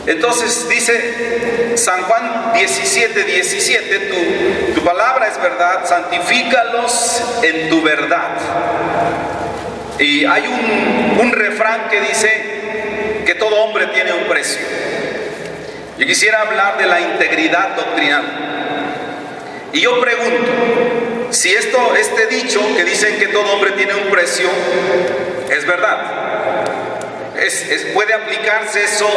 Entonces dice San Juan 17:17, tu palabra es verdad, santifícalos en tu verdad. Y hay un refrán que dice que todo hombre tiene un precio. Yo quisiera hablar de la integridad doctrinal. Y yo pregunto, si este dicho que dicen que todo hombre tiene un precio, es verdad. ¿Puede aplicarse eso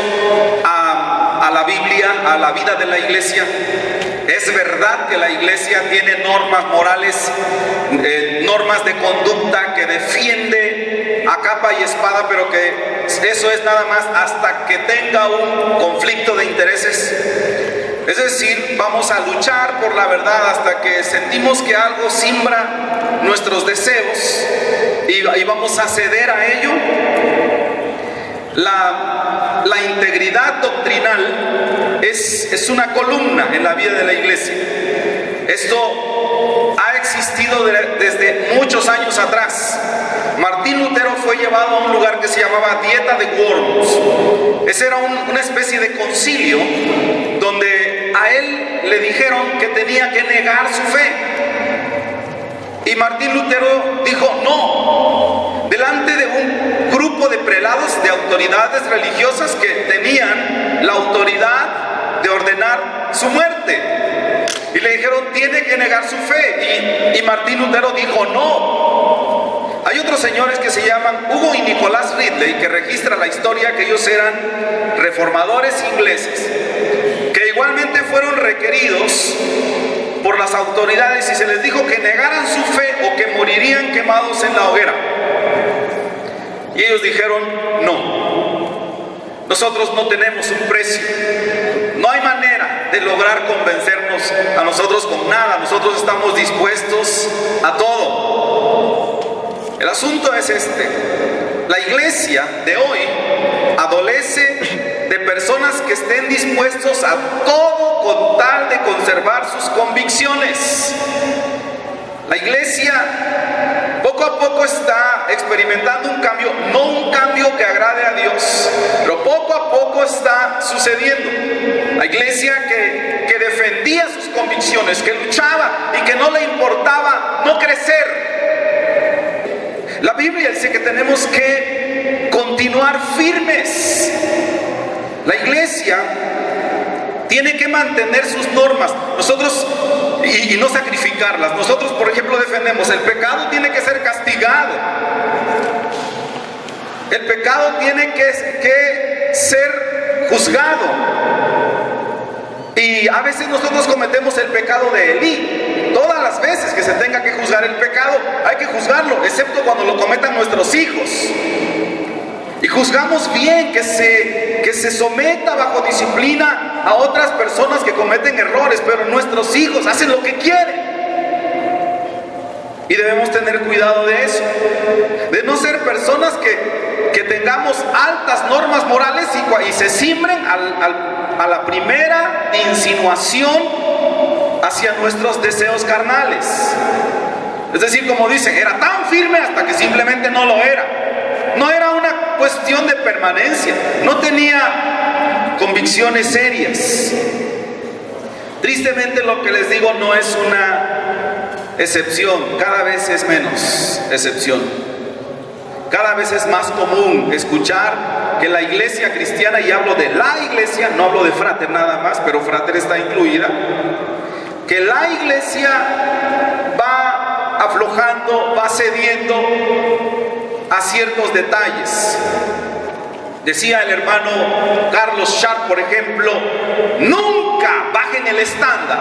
a la Biblia, a la vida de la iglesia? ¿Es verdad que la iglesia tiene normas morales, normas de conducta que defiende a capa y espada, pero que eso es nada más hasta que tenga un conflicto de intereses? Es decir, vamos a luchar por la verdad hasta que sentimos que algo simbra nuestros deseos y vamos a ceder a ello. La integridad doctrinal es una columna en la vida de la iglesia. Esto ha existido desde muchos años atrás. Martín Lutero fue llevado a un lugar que se llamaba Dieta de Worms. Ese era una especie de concilio donde a él le dijeron que tenía que negar su fe. Y Martín Lutero dijo no, delante de un grupo de prelados, de autoridades religiosas que tenían la autoridad de ordenar su muerte. Y le dijeron, tiene que negar su fe. Y Martín Lutero dijo no. Hay otros señores que se llaman Hugo y Nicolás Ridley, que registra la historia que ellos eran reformadores ingleses, que igualmente fueron requeridos por las autoridades y se les dijo que negaran su fe o que morirían quemados en la hoguera. Y ellos dijeron no, nosotros no tenemos un precio, no hay manera de lograr convencernos a nosotros con nada, nosotros estamos dispuestos a todo. El asunto es este: la iglesia de hoy adolece de personas que estén dispuestos a todo con tal de conservar sus convicciones. La iglesia poco a poco está experimentando un cambio, no un cambio que agrade a Dios, pero poco a poco está sucediendo. La iglesia que defendía sus convicciones, que luchaba y que no le importaba no crecer. La Biblia dice que tenemos que continuar firmes. La iglesia tiene que mantener sus normas, nosotros, y no sacrificarlas. Nosotros, por ejemplo, defendemos el pecado tiene que ser castigado. El pecado tiene que ser juzgado. Y a veces nosotros cometemos el pecado de Elí. Todas las veces que se tenga que juzgar el pecado, hay que juzgarlo, excepto cuando lo cometan nuestros hijos. Y juzgamos bien que se someta bajo disciplina a otras personas que cometen errores, pero nuestros hijos hacen lo que quieren. Y debemos tener cuidado de eso, de no ser personas que tengamos altas normas morales y se simbren a la primera insinuación hacia nuestros deseos carnales. Es decir, como dicen, era tan firme hasta que simplemente no lo era. No era una cuestión de permanencia, no tenía convicciones serias. Tristemente lo que les digo no es una excepción, cada vez es menos excepción. Cada vez es más común escuchar que la iglesia cristiana, y hablo de la iglesia, no hablo de Frater nada más, pero Frater está incluida, que la iglesia va aflojando, va cediendo a ciertos detalles. Decía el hermano Carlos Sharp, por ejemplo, nunca bajen el estándar,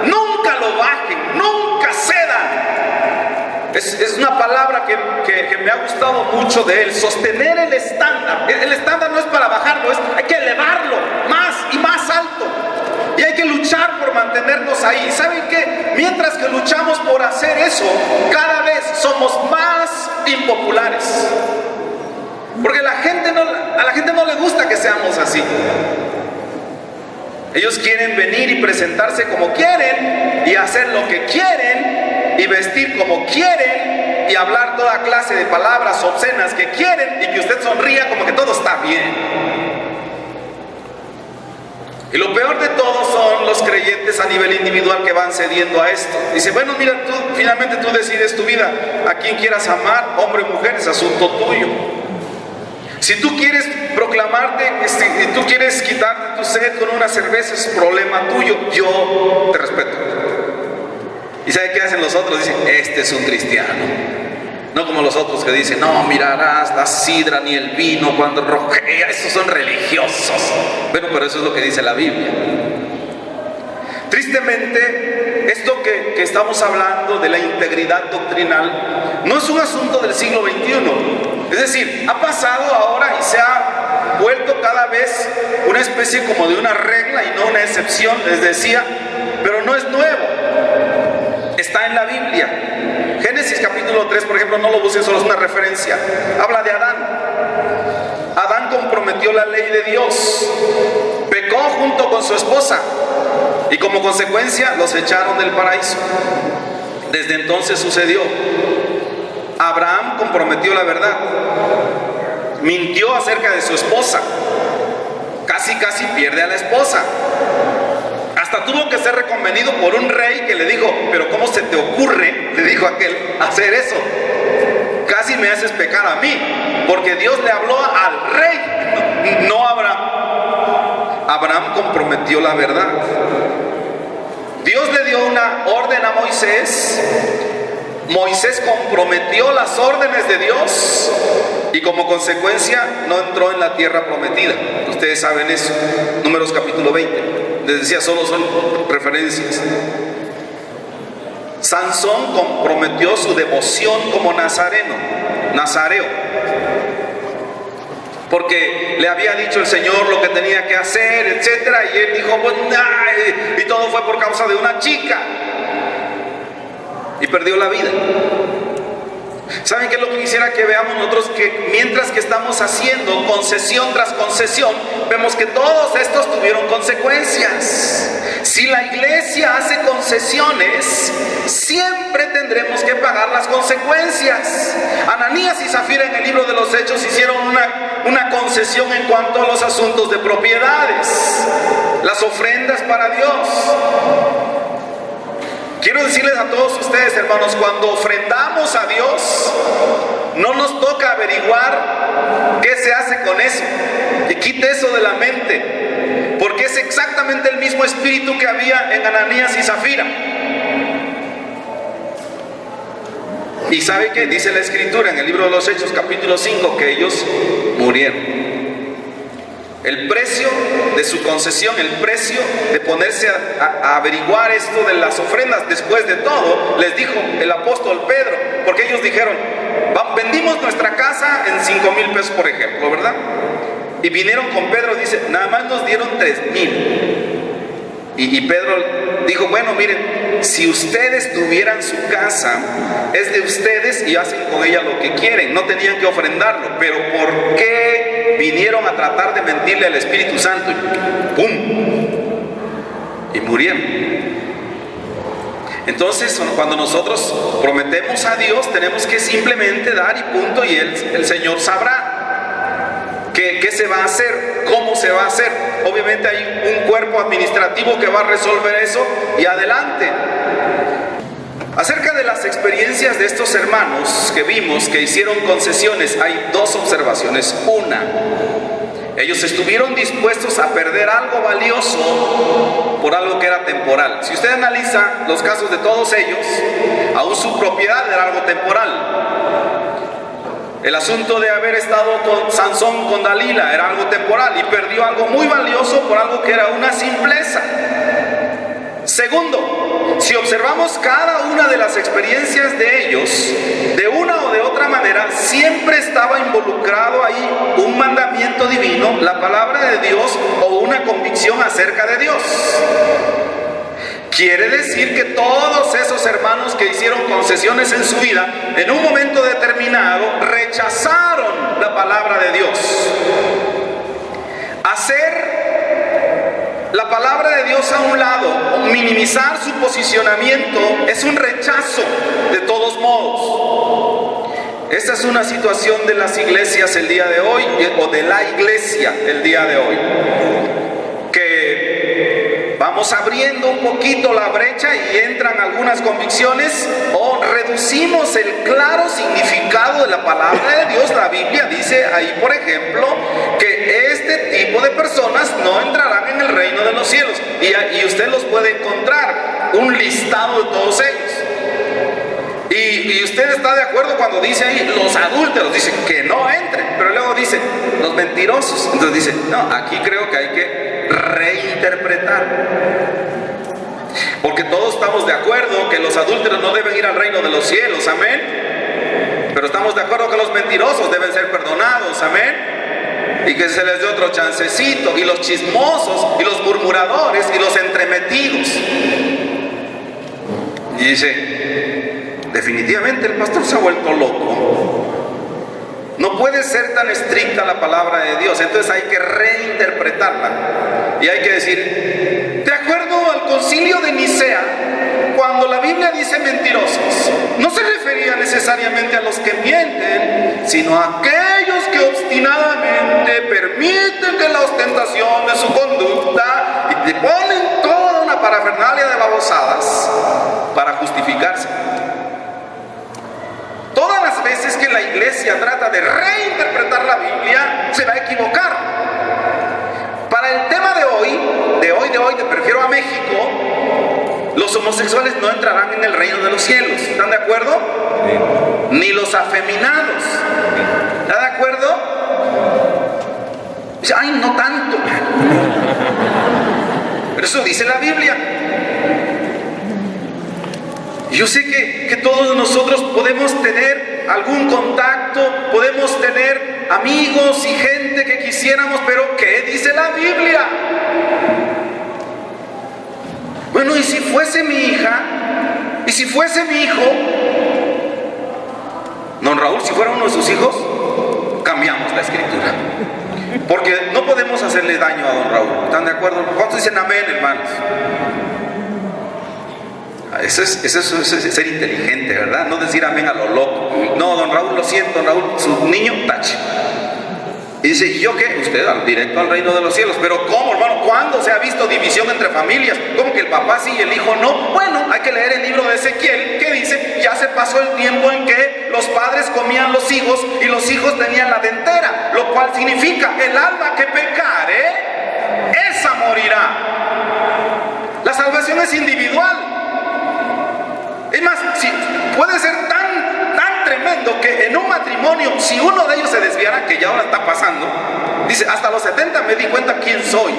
nunca lo bajen, nunca cedan. Es una palabra que me ha gustado mucho de él, sostener el estándar. El estándar no es para bajarlo, hay que elevarlo más y más alto. Y hay que luchar por mantenernos ahí. ¿Saben qué? Mientras que luchamos por hacer eso, cada vez somos más impopulares. Porque a la gente no le gusta que seamos así. Ellos quieren venir y presentarse como quieren, y hacer lo que quieren, y vestir como quieren, y hablar toda clase de palabras obscenas que quieren, y que usted sonría como que todo está bien. Y lo peor de todo son los creyentes a nivel individual que van cediendo a esto. Dice, bueno, mira, finalmente tú decides tu vida. A quien quieras amar, hombre o mujer, es asunto tuyo. Si tú quieres proclamarte, si tú quieres quitarte tu sed con una cerveza, es problema tuyo. Yo te respeto. ¿Y sabe qué hacen los otros? Dicen, este es un cristiano. No como los otros que dicen, no mirarás la sidra ni el vino cuando rojea, esos son religiosos. Bueno, pero eso es lo que dice la Biblia. Tristemente, esto que estamos hablando de la integridad doctrinal no es un asunto del siglo XXI. Es decir, ha pasado ahora y se ha vuelto cada vez una especie como de una regla y no una excepción, les decía, pero no es nuevo. Está en la Biblia. Génesis capítulo 3, por ejemplo, no lo busquen, solo es una referencia. Habla de Adán. Adán comprometió la ley de Dios. Pecó junto con su esposa. Y como consecuencia los echaron del paraíso. Desde entonces sucedió. Abraham comprometió la verdad. Mintió acerca de su esposa. Casi pierde a la esposa. Hasta tuvo que ser reconvenido por un rey que le dijo, pero ¿cómo se te ocurre, le dijo aquel, hacer eso? Casi me haces pecar a mí, porque Dios le habló al rey, no a Abraham. Abraham comprometió la verdad. Dios le dio una orden a Moisés. Moisés comprometió las órdenes de Dios y como consecuencia no entró en la tierra prometida. Ustedes saben eso. Números capítulo 20. Les decía, solo son referencias. Sansón comprometió su devoción como nazareo, porque le había dicho el Señor lo que tenía que hacer, etcétera, y él dijo, pues, y todo fue por causa de una chica, y perdió la vida. ¿Saben qué es lo que quisiera que veamos nosotros? Que mientras que estamos haciendo concesión tras concesión, vemos que todos estos tuvieron consecuencias. Si la iglesia hace concesiones, siempre tendremos que pagar las consecuencias. Ananías y Zafira en el libro de los Hechos hicieron una concesión en cuanto a los asuntos de propiedades, las ofrendas para Dios. Quiero decirles a todos ustedes, hermanos, cuando ofrendamos a Dios, no nos toca averiguar qué se hace con eso. Y quite eso de la mente, porque es exactamente el mismo espíritu que había en Ananías y Zafira. ¿Y sabe qué? Dice la Escritura en el libro de los Hechos, capítulo 5, que ellos murieron. El precio de su concesión, el precio de ponerse a averiguar esto de las ofrendas, después de todo, les dijo el apóstol Pedro, porque ellos dijeron, vendimos nuestra casa en 5,000 pesos, por ejemplo, ¿verdad? Y vinieron con Pedro, dice, nada más nos dieron 3,000. Y Pedro dijo, bueno, miren, si ustedes tuvieran su casa, es de ustedes y hacen con ella lo que quieren, no tenían que ofrendarlo, pero ¿por qué vinieron a tratar de mentirle al Espíritu Santo? ¡Pum! Y murieron. Entonces, cuando nosotros prometemos a Dios, tenemos que simplemente dar y punto, y el Señor sabrá qué se va a hacer, cómo se va a hacer. Obviamente hay un cuerpo administrativo que va a resolver eso y adelante. Acerca de las experiencias de estos hermanos que vimos que hicieron concesiones, hay dos observaciones. Una, ellos estuvieron dispuestos a perder algo valioso por algo que era temporal. Si usted analiza los casos de todos ellos, aún su propiedad era algo temporal. El asunto de haber estado con Sansón, con Dalila, era algo temporal y perdió algo muy valioso por algo que era una simpleza. Segundo, si observamos cada una de las experiencias de ellos, de una o de otra manera, siempre estaba involucrado ahí un mandamiento divino, la palabra de Dios o una convicción acerca de Dios. Quiere decir que todos esos hermanos que hicieron concesiones en su vida, en un momento determinado, rechazaron la palabra de Dios. Hacer la palabra de Dios a un lado, minimizar su posicionamiento, es un rechazo de todos modos. Esta es una situación de las iglesias el día de hoy, o de la iglesia el día de hoy, que vamos abriendo un poquito la brecha y entran algunas convicciones, o reducimos el claro significado de la palabra de Dios. La Biblia dice ahí, por ejemplo, que este tipo de personas no entrarán en el reino de los cielos, y usted los puede encontrar, un listado de todos ellos. Y usted está de acuerdo cuando dice ahí los adúlteros, dice que no entren, pero luego dice los mentirosos. Entonces dice, no, aquí creo que hay que reinterpretar, porque todos estamos de acuerdo que los adúlteros no deben ir al reino de los cielos, amén. Pero estamos de acuerdo que los mentirosos deben ser perdonados, amén, y que se les dé otro chancecito, y los chismosos, y los murmuradores, y los entremetidos. Y dice, definitivamente el pastor se ha vuelto loco. No puede ser tan estricta la palabra de Dios, entonces hay que reinterpretarla. Y hay que decir, de acuerdo al concilio de Nicea, cuando la Biblia dice mentirosos, no se refería necesariamente a los que mienten, sino a aquellos que obstinadamente permiten que la ostentación de su conducta y te ponen toda una parafernalia de babosadas para justificarse. Todas las veces que la iglesia trata de reinterpretar la Biblia, se va a equivocar. Para el tema de hoy, me refiero a México, los homosexuales no entrarán en el reino de los cielos. ¿Están de acuerdo? Sí. Ni los afeminados. ¿Está de acuerdo? Dice, ay, no tanto. Pero eso dice la Biblia. Yo sé que todos nosotros podemos tener algún contacto, podemos tener amigos y gente que quisiéramos, pero ¿qué dice la Biblia? Bueno, ¿y si fuese mi hija? ¿Y si fuese mi hijo? Don Raúl, si fuera uno de sus hijos, cambiamos la escritura, porque no podemos hacerle daño a don Raúl. ¿Están de acuerdo? ¿Cuántos dicen amén, hermanos? Eso es ser inteligente, ¿verdad? No decir amén a lo loco. No, don Raúl, lo siento, don Raúl, su niño, tache. Y dice, ¿y yo qué? Usted directo al reino de los cielos. Pero ¿cómo, hermano? ¿Cuándo se ha visto división entre familias? ¿Cómo que el papá sí y el hijo no? Bueno, hay que leer el libro de Ezequiel, que dice, ya se pasó el tiempo en que los padres comían los hijos y los hijos tenían la dentera, lo cual significa, el alma que pecare, esa morirá. La salvación es individual. Es más, si puede ser tan tremendo que en un matrimonio, si uno de ellos se desviara, que ya ahora está pasando, dice, hasta los 70 me di cuenta quién soy.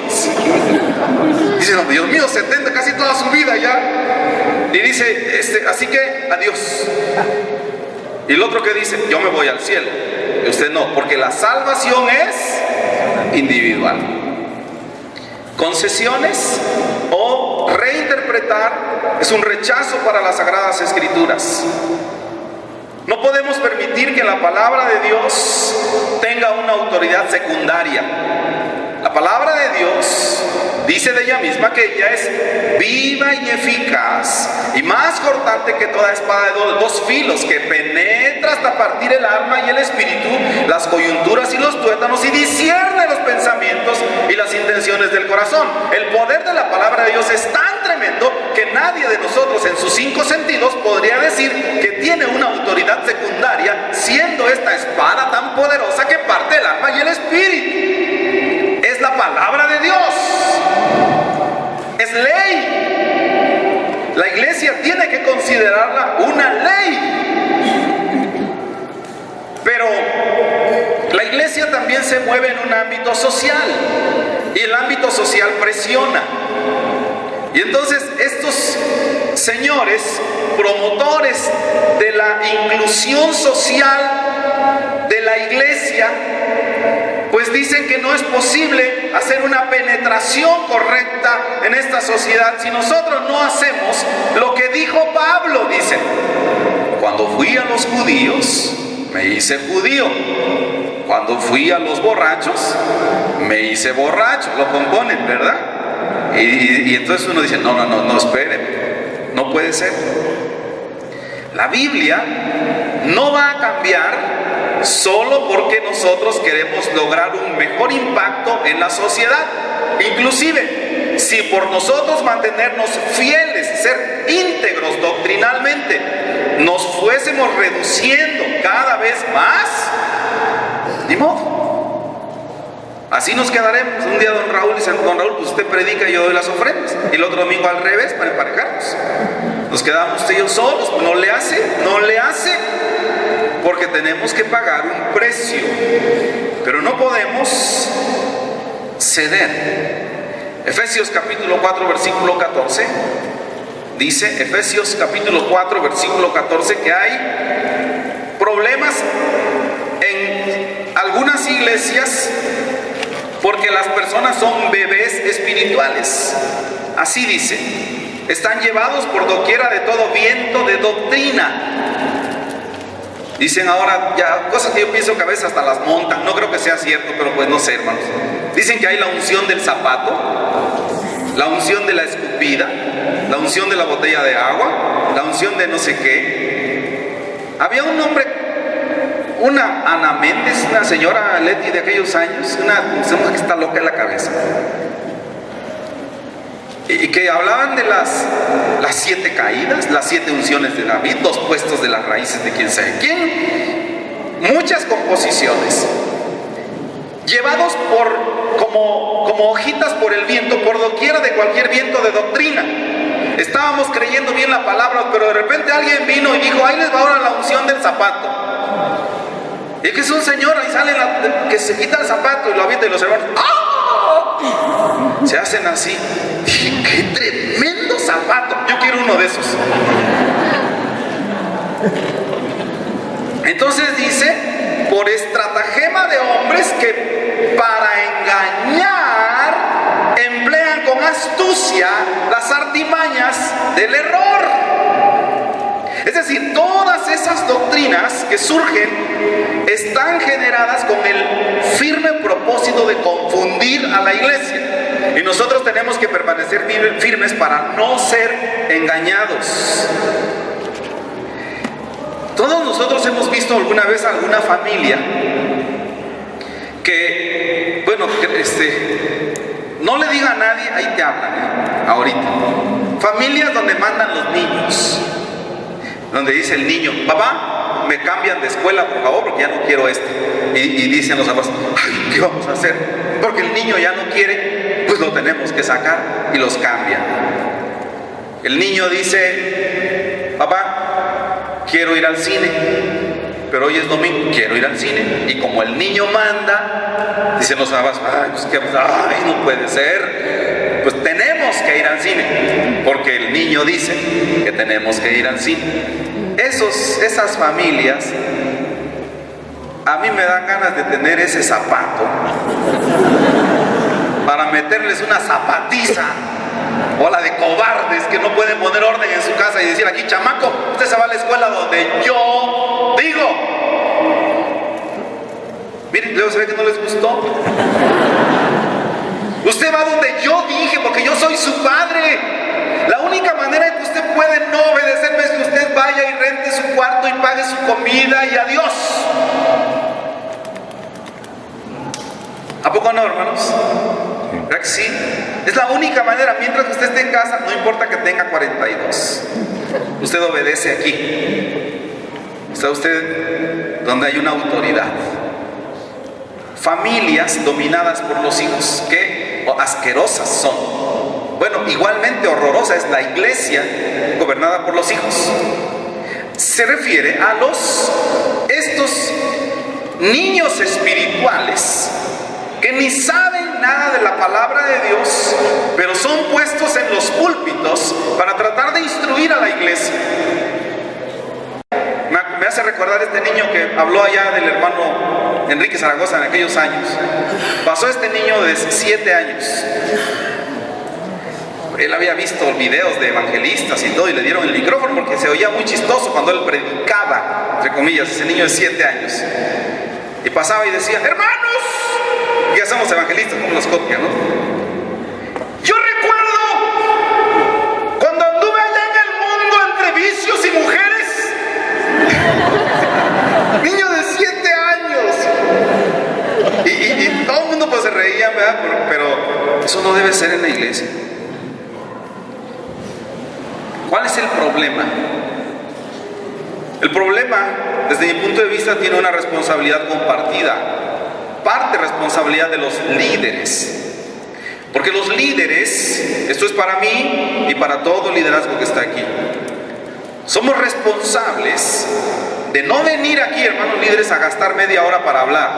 Dice, no, Dios mío, 70, casi toda su vida ya. Y dice, así que adiós. Y el otro que dice, yo me voy al cielo. Y usted no, porque la salvación es individual. Concesiones o reinterpretar es un rechazo para las Sagradas Escrituras. No podemos permitir que la palabra de Dios tenga una autoridad secundaria. La palabra de Dios dice de ella misma que ella es viva y eficaz y más cortante que toda espada de dos filos, que penetra hasta partir el alma y el espíritu, las coyunturas y los tuétanos, y discierne los pensamientos y las intenciones del corazón. El poder de la palabra de Dios es tan tremendo que nadie de nosotros en sus 5 sentidos podría decir que tiene una autoridad secundaria, siendo esta espada tan poderosa que parte el alma y el espíritu. Es la palabra de Dios. Es ley. La iglesia tiene que considerarla una ley. Pero la iglesia también se mueve en un ámbito social. Y el ámbito social presiona. Y entonces estos señores, promotores de la inclusión social de la iglesia, pues dicen que no es posible hacer una penetración correcta en esta sociedad si nosotros no hacemos lo que dijo Pablo. Dice, cuando fui a los judíos, me hice judío. Cuando fui a los borrachos, me hice borracho. Lo componen, ¿verdad? Y entonces uno dice, no, espere, no puede ser. La Biblia no va a cambiar solo porque nosotros queremos lograr un mejor impacto en la sociedad. Inclusive, si por nosotros mantenernos fieles, ser íntegros doctrinalmente, nos fuésemos reduciendo cada vez más, ni modo. Así nos quedaremos. Un día don Raúl dice: don Raúl, pues usted predica y yo doy las ofrendas. Y el otro domingo al revés, para emparejarnos. Nos quedamos usted y yo solos. No le hace, porque tenemos que pagar un precio. Pero no podemos ceder. Efesios capítulo 4 versículo 14 dice, Efesios capítulo 4 versículo 14, que hay problemas en algunas iglesias porque las personas son bebés espirituales. Así dice: están llevados por doquiera de todo viento de doctrina. Dicen ahora ya cosas que yo pienso que a veces hasta las montan. No creo que sea cierto, pero pues no sé, hermanos. Dicen que hay la unción del zapato, la unción de la escupida, la unción de la botella de agua, la unción de no sé qué. Había un hombre, una Ana Méndez, una señora Leti de aquellos años, una señora que está loca en la cabeza, y que hablaban de las 7 caídas, las 7 unciones de David, 2 puestos de las raíces de quién sabe quién, muchas composiciones, llevados como hojitas por el viento, por doquiera de cualquier viento de doctrina. Estábamos creyendo bien la palabra, pero de repente alguien vino y dijo: ahí les va ahora la unción del zapato. Y es que es un señor, ahí sale que se quita el zapato y lo avienta, y los hermanos ¡ah! Se hacen así. Dije: ¡qué tremendo zapato! Yo quiero uno de esos. Entonces dice: por estratagema de hombres que para engañar emplean con astucia las artimañas del error. Es decir, todas esas doctrinas que surgen están generadas con el firme propósito de confundir a la iglesia. Y nosotros tenemos que permanecer firmes para no ser engañados. Todos nosotros hemos visto alguna vez alguna familia que, bueno, no le diga a nadie, ahí te hablan, ahorita. Familias donde mandan los niños, donde dice el niño: papá, me cambian de escuela, por favor, porque ya no quiero esto. Y dicen los papás: ay, ¿qué vamos a hacer? Porque el niño ya no quiere, pues lo tenemos que sacar, y los cambian. El niño dice: papá, quiero ir al cine, pero hoy es domingo, quiero ir al cine. Y como el niño manda, dicen los papás: ay, pues qué, ay, no puede ser, pues tenemos que ir al cine, porque el niño dice que tenemos que ir al cine. Esas familias, a mí me dan ganas de tener ese zapato para meterles una zapatiza, o la de cobardes que no pueden poner orden en su casa y decir: aquí, chamaco, usted se va a la escuela donde yo digo. Miren, luego se ve que no les gustó. Usted va donde yo dije, porque yo soy su padre. La única manera en que usted puede no obedecerme es que usted vaya y rente su cuarto y pague su comida, y adiós. ¿A poco no, hermanos? ¿Verdad que sí? Es la única manera. Mientras que usted esté en casa, no importa que tenga 42, usted obedece aquí. Está usted donde hay una autoridad. Familias dominadas por los hijos, que asquerosas son. Bueno, igualmente horrorosa es la iglesia gobernada por los hijos. Se refiere a estos niños espirituales que ni saben nada de la palabra de Dios, pero son puestos en los púlpitos para tratar de instruir a la iglesia. Me hace recordar este niño que habló allá del hermano Enrique Zaragoza en aquellos años. Pasó este niño de 7 años. Él había visto videos de evangelistas y todo, y le dieron el micrófono porque se oía muy chistoso cuando él predicaba, entre comillas, ese niño de 7 años. Y pasaba y decía: hermanos, ya somos evangelistas, como los copian, ¿no? Yo recuerdo cuando anduve allá en el mundo entre vicios y mujeres. Niño de 7 años. Y todo el mundo pues se reía, ¿verdad? Pero eso no debe ser en la iglesia. ¿Cuál es el problema? El problema, desde mi punto de vista, tiene una responsabilidad compartida. Parte responsabilidad de los líderes. Porque los líderes, esto es para mí y para todo el liderazgo que está aquí, somos responsables de no venir aquí, hermanos líderes, a gastar media hora para hablar.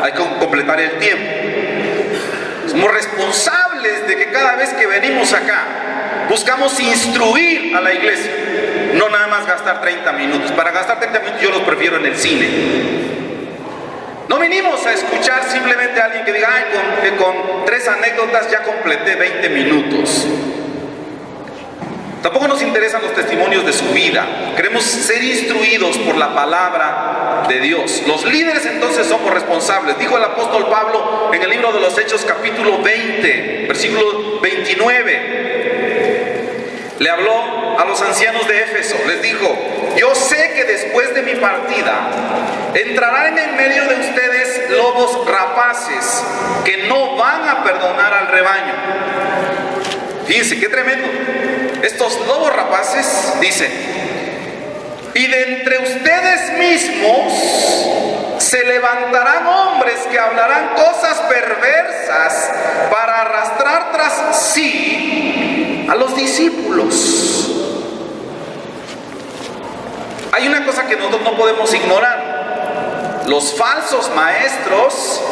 Hay que completar el tiempo. Somos responsables de que cada vez que venimos acá, buscamos instruir a la iglesia. No nada más gastar 30 minutos. Para gastar 30 minutos yo los prefiero en el cine. No vinimos a escuchar simplemente a alguien que diga, ay, con 3 anécdotas ya completé 20 minutos. Tampoco nos interesan los testimonios de su vida. Queremos ser instruidos por la palabra de Dios. Los líderes entonces somos responsables. Dijo el apóstol Pablo en el libro de los Hechos capítulo 20, versículo 29. Le habló a los ancianos de Éfeso. Les dijo, yo sé que después de mi partida entrarán en medio de ustedes lobos rapaces que no van a perdonar al rebaño. Fíjense qué tremendo. Estos lobos rapaces, dice, y de entre ustedes mismos se levantarán hombres que hablarán cosas perversas para arrastrar tras sí a los discípulos. Hay una cosa que nosotros no podemos ignorar. Los falsos maestros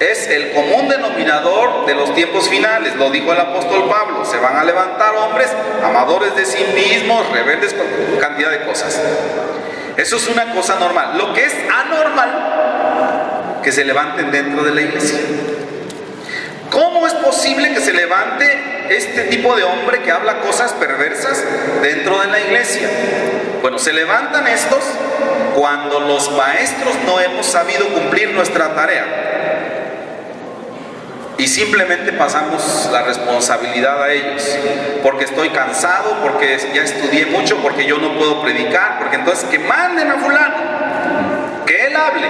es el común denominador de los tiempos finales. Lo dijo el apóstol Pablo. Se van a levantar hombres amadores de sí mismos, rebeldes, con cantidad de cosas. Eso es una cosa normal. Lo que es anormal, que se levanten dentro de la iglesia. ¿Cómo es posible que se levante este tipo de hombre que habla cosas perversas dentro de la iglesia? Bueno, se levantan estos cuando los maestros no hemos sabido cumplir nuestra tarea. Y simplemente pasamos la responsabilidad a ellos. Porque estoy cansado, porque ya estudié mucho, porque yo no puedo predicar, porque entonces que manden a fulano, que él hable.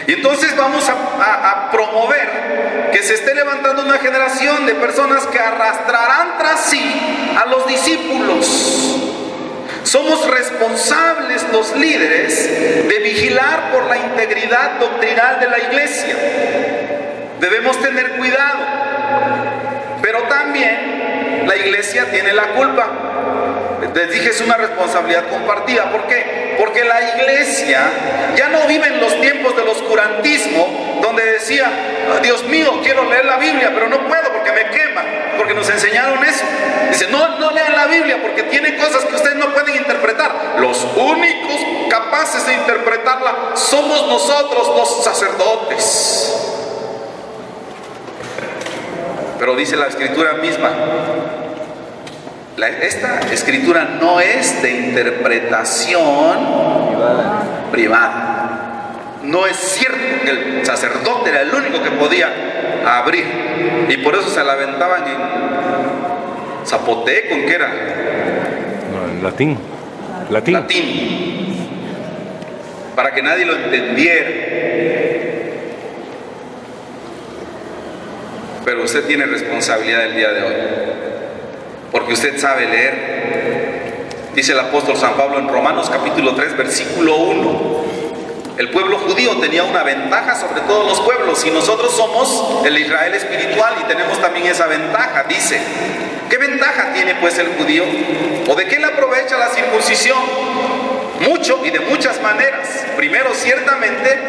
Y entonces vamos a promover que se esté levantando una generación de personas que arrastrarán tras sí a los discípulos. Somos responsables los líderes de vigilar por la integridad doctrinal de la iglesia. Debemos tener cuidado, pero también la iglesia tiene la culpa. Les dije, es una responsabilidad compartida. ¿Por qué? Porque la iglesia ya no vive en los tiempos del oscurantismo, donde decía, Dios mío, quiero leer la Biblia, pero no puedo porque me quema, porque nos enseñaron eso. Dice, no lean la Biblia porque tiene cosas que ustedes no pueden interpretar. Los únicos capaces de interpretarla somos nosotros, los sacerdotes. Pero dice la escritura misma, esta escritura no es de interpretación privada. No es cierto que el sacerdote era el único que podía abrir, y por eso se la aventaban en zapoteco, ¿en qué era? No, en latín. Latín, para que nadie lo entendiera. Pero usted tiene responsabilidad el día de hoy, porque usted sabe leer. Dice el apóstol San Pablo en Romanos capítulo 3 versículo 1, el pueblo judío tenía una ventaja sobre todos los pueblos, y nosotros somos el Israel espiritual y tenemos también esa ventaja. Dice, ¿qué ventaja tiene pues el judío? ¿O de qué le aprovecha la circuncisión? Mucho, y de muchas maneras. Primero, ciertamente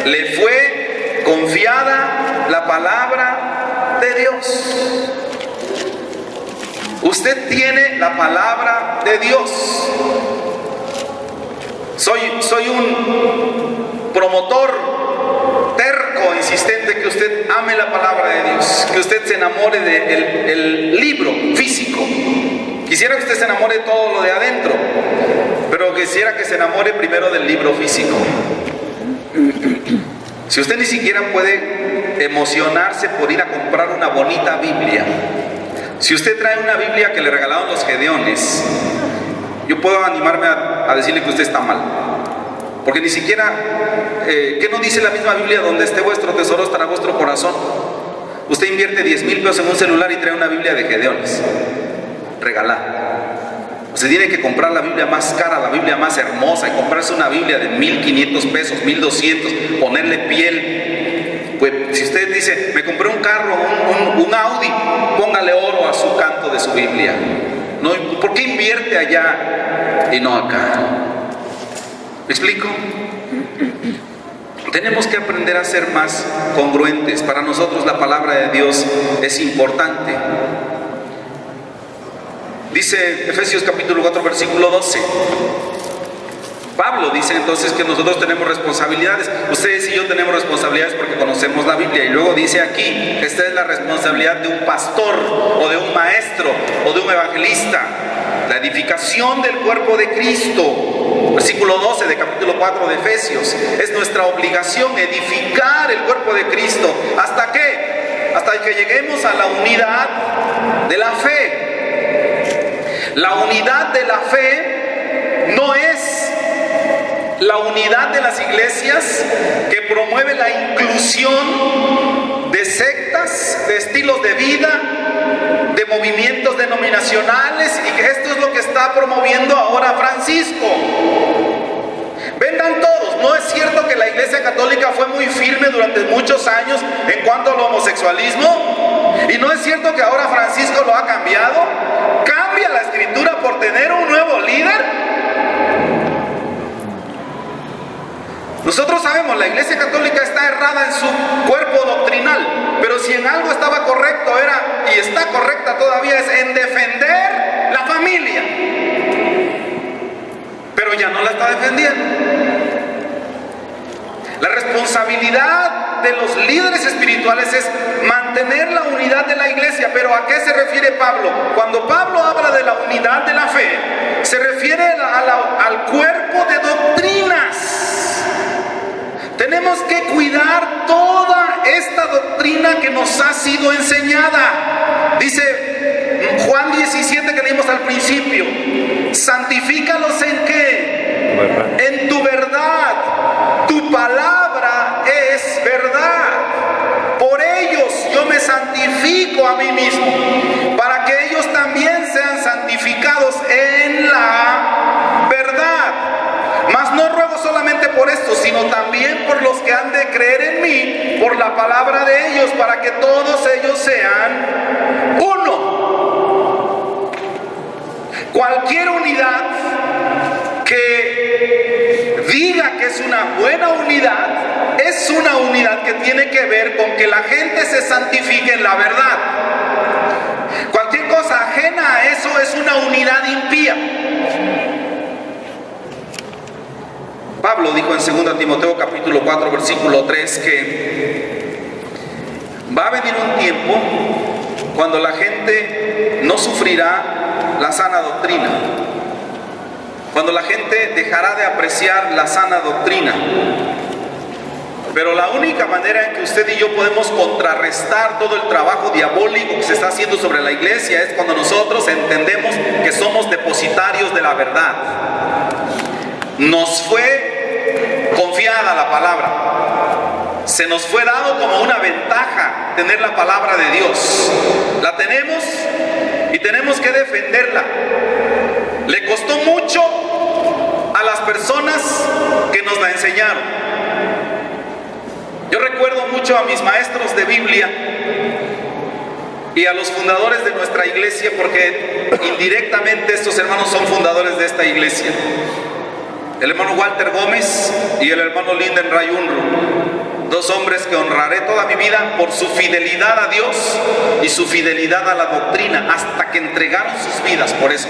le fue confiada la palabra de Dios. Usted tiene la palabra de Dios. Soy un promotor terco, insistente, que usted ame la palabra de Dios, que usted se enamore del libro físico. Quisiera que usted se enamore de todo lo de adentro, pero quisiera que se enamore primero del libro físico. Si usted ni siquiera puede emocionarse por ir a comprar una bonita Biblia, si usted trae una Biblia que le regalaron los Gedeones, yo puedo animarme a decirle que usted está mal. Porque ni siquiera, ¿qué no dice la misma Biblia? Donde esté vuestro tesoro estará vuestro corazón. Usted invierte 10,000 pesos en un celular y trae una Biblia de Gedeones. regalar. Se tiene que comprar la Biblia más cara, la Biblia más hermosa, y comprarse una Biblia de 1,500 pesos, 1,200, ponerle piel. Pues si usted dice, me compré un carro, un Audi, póngale oro a su canto de su Biblia. ¿No? ¿Por qué invierte allá y no acá? ¿Me explico? Tenemos que aprender a ser más congruentes. Para nosotros la palabra de Dios es importante. Dice Efesios capítulo 4 versículo 12. Pablo dice entonces que nosotros tenemos responsabilidades. Ustedes y yo tenemos responsabilidades porque conocemos la Biblia. Y luego dice aquí, esta es la responsabilidad de un pastor o de un maestro o de un evangelista. La edificación del cuerpo de Cristo. Versículo 12 de capítulo 4 de Efesios. Es nuestra obligación edificar el cuerpo de Cristo. ¿Hasta qué? Hasta que lleguemos a la unidad de la fe. La unidad de la fe no es la unidad de las iglesias que promueve la inclusión de sectas, de estilos de vida, de movimientos denominacionales, y que esto es lo que está promoviendo ahora Francisco. Vengan todos. No es cierto que la Iglesia Católica fue muy firme durante muchos años en cuanto al homosexualismo, y no es cierto que ahora Francisco lo ha cambiado. ¿Cambia la Escritura por tener un nuevo líder? Nosotros sabemos, la Iglesia Católica está errada en su cuerpo doctrinal, pero si en algo estaba correcto era, y está correcta todavía, es en defender la familia. Pero ya no la está defendiendo. La responsabilidad de los líderes espirituales es mantener la unidad de la iglesia. ¿Pero a qué se refiere Pablo? Cuando Pablo habla de la unidad de la fe, se refiere al cuerpo de doctrinas. Tenemos que cuidar toda esta doctrina que nos ha sido enseñada. Dice Juan 17 que leímos al principio: santifícalos ¿en qué? ¿Verdad? En tu verdad. Tu palabra es verdad. Por ellos yo me santifico a mí mismo, para que ellos también sean santificados en la verdad. Mas no ruego solamente por esto, sino también por los que han de creer en mí, por la palabra de ellos, para que todos ellos sean uno. Cualquier unidad que diga que es una buena unidad, es una unidad que tiene que ver con que la gente se santifique en la verdad. Cualquier cosa ajena a eso es una unidad impía. Pablo dijo en 2 Timoteo capítulo 4 versículo 3 que va a venir un tiempo cuando la gente no sufrirá la sana doctrina, cuando la gente dejará de apreciar la sana doctrina. Pero la única manera en que usted y yo podemos contrarrestar todo el trabajo diabólico que se está haciendo sobre la iglesia es cuando nosotros entendemos que somos depositarios de la verdad. Nos fue confiada la palabra, se nos fue dado como una ventaja tener la palabra de Dios. La tenemos y tenemos que defenderla. Le costó mucho a las personas que nos la enseñaron. Yo recuerdo mucho a mis maestros de Biblia y a los fundadores de nuestra iglesia, porque indirectamente estos hermanos son fundadores de esta iglesia. El hermano Walter Gómez y el hermano Linden Ray Unruh, dos hombres que honraré toda mi vida por su fidelidad a Dios y su fidelidad a la doctrina, hasta que entregaron sus vidas por eso.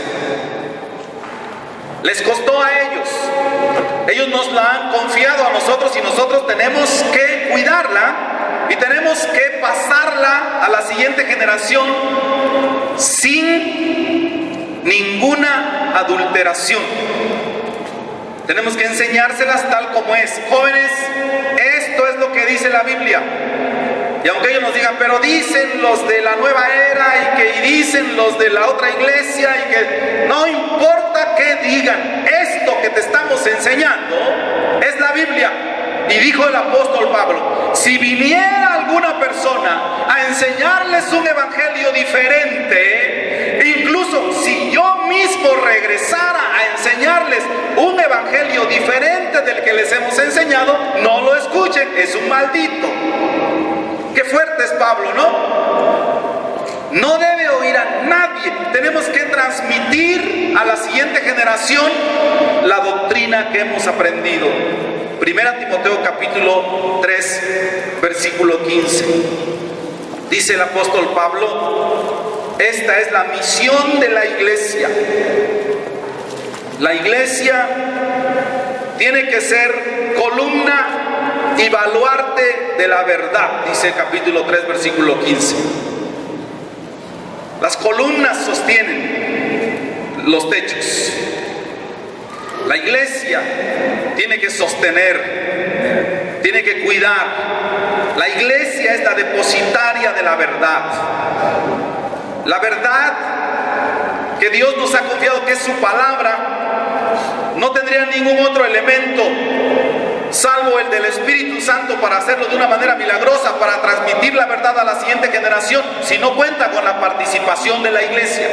Les costó a ellos. Ellos nos la han confiado a nosotros y nosotros tenemos que cuidarla y tenemos que pasarla a la siguiente generación sin ninguna adulteración. Tenemos que enseñárselas tal como es. Jóvenes, esto es lo que dice la Biblia. Y aunque ellos nos digan, pero dicen los de la nueva era y dicen los de la otra iglesia, y que no importa qué digan, esto que te estamos enseñando es la Biblia. Y dijo el apóstol Pablo: si viniera alguna persona a enseñarles un evangelio diferente, incluso si mismo regresara a enseñarles un evangelio diferente del que les hemos enseñado, no lo escuchen, es un maldito. Qué fuerte es Pablo, ¿no? No debe oír a nadie. Tenemos que transmitir a la siguiente generación la doctrina que hemos aprendido. Primera Timoteo capítulo 3, versículo 15. Dice el apóstol Pablo: esta es la misión de la iglesia. La iglesia tiene que ser columna y baluarte de la verdad, dice el capítulo 3, versículo 15. Las columnas sostienen los techos. La iglesia tiene que sostener, tiene que cuidar. La iglesia es la depositaria de la verdad. La verdad que Dios nos ha confiado, que es su palabra, no tendría ningún otro elemento salvo el del Espíritu Santo para hacerlo de una manera milagrosa, para transmitir la verdad a la siguiente generación, si no cuenta con la participación de la iglesia.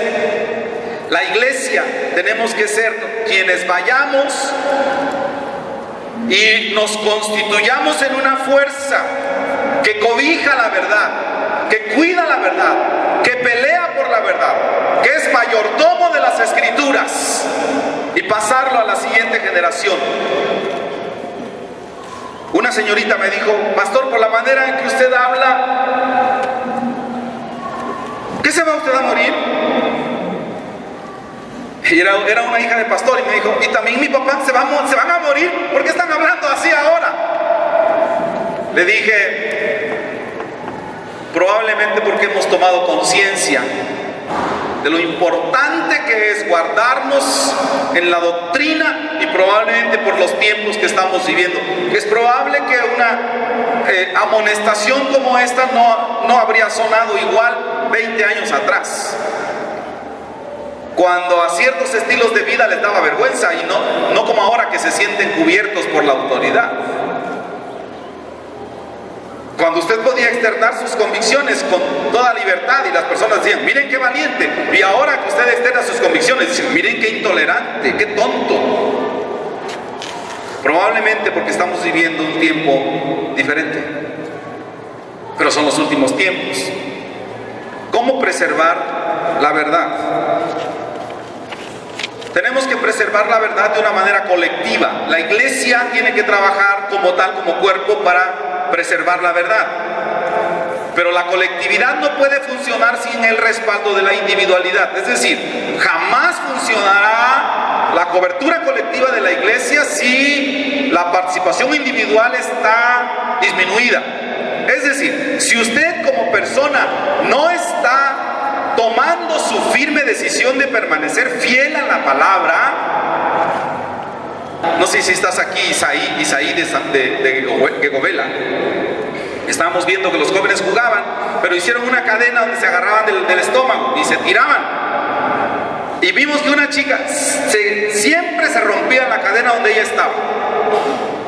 La iglesia tenemos que ser quienes vayamos y nos constituyamos en una fuerza que cobija la verdad, que cuida la verdad, que pelea por la verdad, que es mayordomo de las Escrituras, y pasarlo a la siguiente generación. Una señorita me dijo: pastor, por la manera en que usted habla, ¿qué se va usted a morir? Y era una hija de pastor y me dijo: y también mi papá se van a morir, ¿por qué están hablando así ahora? Le dije: probablemente porque hemos tomado conciencia de lo importante que es guardarnos en la doctrina, y probablemente por los tiempos que estamos viviendo. Es probable que una amonestación como esta no habría sonado igual 20 años atrás, cuando a ciertos estilos de vida les daba vergüenza, y no como ahora que se sienten cubiertos por la autoridad. Cuando usted podía externar sus convicciones con toda libertad y las personas decían: miren qué valiente, y ahora que usted externa sus convicciones dicen: miren qué intolerante, qué tonto. Probablemente porque estamos viviendo un tiempo diferente, pero son los últimos tiempos. ¿Cómo preservar la verdad? Tenemos que preservar la verdad de una manera colectiva. La iglesia tiene que trabajar como tal, como cuerpo, para preservar la verdad. Pero la colectividad no puede funcionar sin el respaldo de la individualidad. Es decir, jamás funcionará la cobertura colectiva de la iglesia si la participación individual está disminuida. Es decir, si usted como persona no está tomando su firme decisión de permanecer fiel a la palabra, no sé si estás aquí, Isaí de Govela. Estábamos viendo que los jóvenes jugaban, pero hicieron una cadena donde se agarraban del estómago y se tiraban. Y vimos que una chica siempre se rompía la cadena donde ella estaba.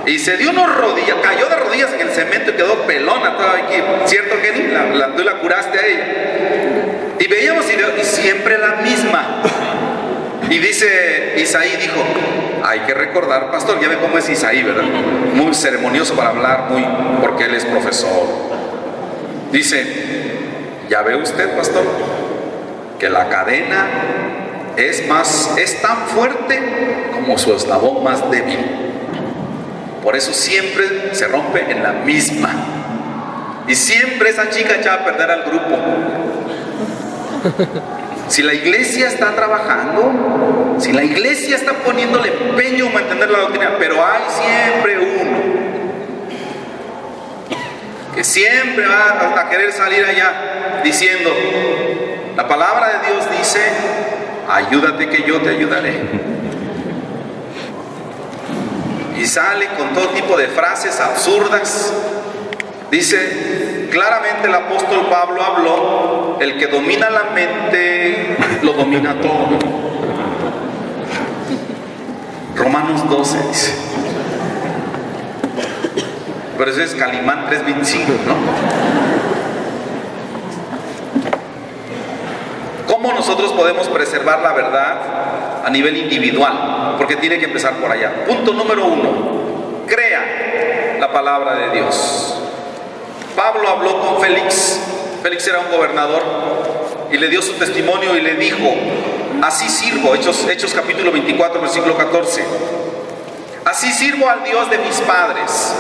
Y se dio unos rodillas, cayó de rodillas en el cemento y quedó pelona toda aquí. ¿Cierto, Kenny? Tú la curaste a ella. Y veíamos y siempre la misma. Y dice Isaí, dijo: hay que recordar, pastor, ya ve cómo es Isaí, ¿verdad? Muy ceremonioso para hablar, porque él es profesor. Dice: ya ve usted, pastor, que la cadena es tan fuerte como su eslabón más débil. Por eso siempre se rompe en la misma. Y siempre esa chica echa a perder al grupo. Si la iglesia está trabajando, si la iglesia está poniéndole empeño en mantener la doctrina, pero hay siempre uno que siempre va a querer salir allá diciendo: la palabra de Dios dice: ayúdate que yo te ayudaré. Y sale con todo tipo de frases absurdas. Dice claramente el apóstol Pablo habló: el que domina la mente lo domina todo. Romanos 12 dice. Pero eso es Calimán 3:25, ¿no? ¿Cómo nosotros podemos preservar la verdad? a nivel individual, porque tiene que empezar por allá. Punto número 1, crea la palabra de Dios. Pablo habló con Félix. Félix era un gobernador y le dio su testimonio y le dijo: así sirvo, Hechos capítulo 24, versículo 14. Así sirvo al Dios de mis padres,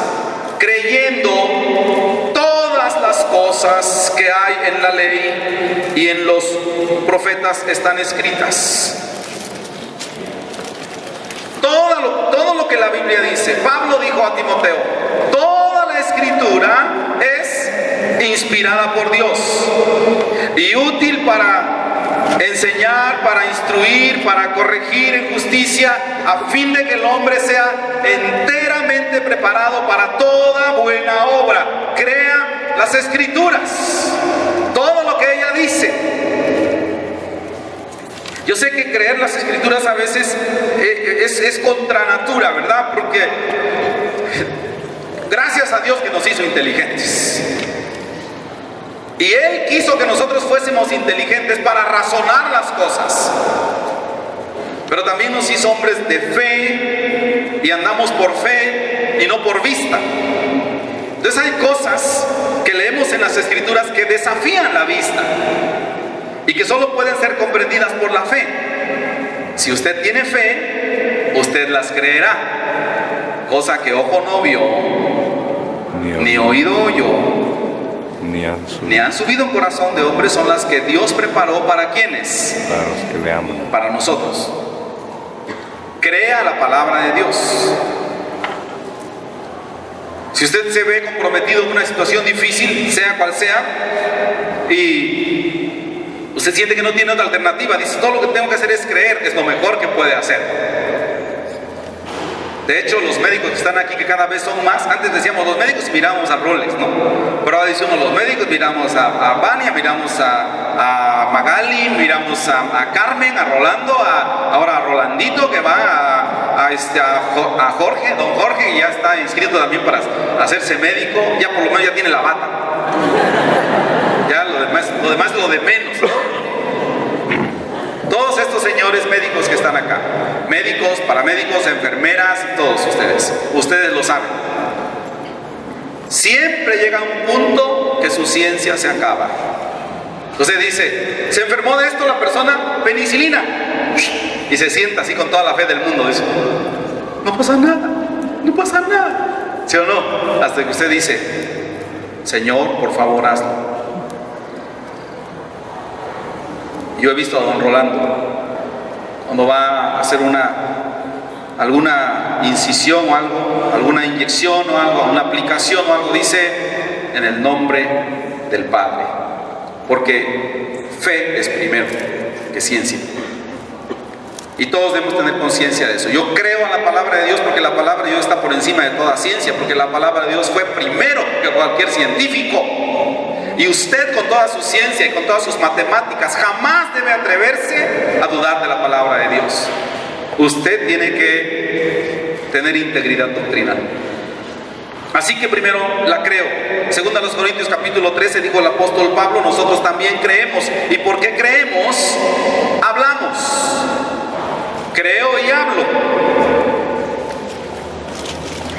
creyendo todas las cosas que hay en la ley y en los profetas están escritas. Todo lo que la Biblia dice. Pablo dijo a Timoteo: toda la escritura es inspirada por Dios y útil para enseñar, para instruir, para corregir en justicia, a fin de que el hombre sea enteramente preparado para toda buena obra. Crea las escrituras, todo lo que ella dice. Yo sé que creer las escrituras a veces es contra natura, ¿verdad? Porque gracias a Dios que nos hizo inteligentes. Y Él quiso que nosotros fuésemos inteligentes para razonar las cosas. Pero también nos hizo hombres de fe y andamos por fe y no por vista. Entonces hay cosas que leemos en las escrituras que desafían la vista y que solo pueden ser comprendidas por la fe. Si usted tiene fe, usted las creerá. Cosa que ojo no vio, ni oído oyó, ni han subido en corazón de hombre, son las que Dios preparó para quienes, para los que le aman, para nosotros. Crea la palabra de Dios. Si usted se ve comprometido en una situación difícil, sea cual sea, y usted siente que no tiene otra alternativa, dice: todo lo que tengo que hacer es creer, es lo mejor que puede hacer. De hecho, los médicos que están aquí, que cada vez son más, antes decíamos los médicos y mirábamos a Rolex, ¿no? Pero ahora decimos los médicos, miramos a Vania, miramos a Magali, miramos a Carmen, a Rolando, ahora a Rolandito, que va a Jorge, don Jorge, que ya está inscrito también para hacerse médico, ya por lo menos ya tiene la bata. Ya lo demás es lo de menos, ¿no? Todos estos señores médicos que están acá, médicos, paramédicos, enfermeras, todos ustedes lo saben. Siempre llega un punto que su ciencia se acaba. Entonces dice: se enfermó de esto la persona, penicilina, y se sienta así con toda la fe del mundo, dice: no pasa nada, no pasa nada, ¿sí o no? Hasta que usted dice: Señor, por favor, hazlo. Yo he visto a don Rolando, cuando va a hacer alguna incisión o algo, alguna inyección o algo, una aplicación o algo, dice: en el nombre del Padre, porque fe es primero que ciencia. Y todos debemos tener conciencia de eso. Yo creo en la palabra de Dios porque la palabra de Dios está por encima de toda ciencia, porque la palabra de Dios fue primero que cualquier científico. Y usted, con toda su ciencia y con todas sus matemáticas, jamás debe atreverse a dudar de la palabra de Dios. Usted tiene que tener integridad doctrinal. Así que primero la creo. Segunda a los Corintios capítulo 13 dijo el apóstol Pablo: nosotros también creemos. ¿Y por qué creemos? Hablamos. Creo y hablo.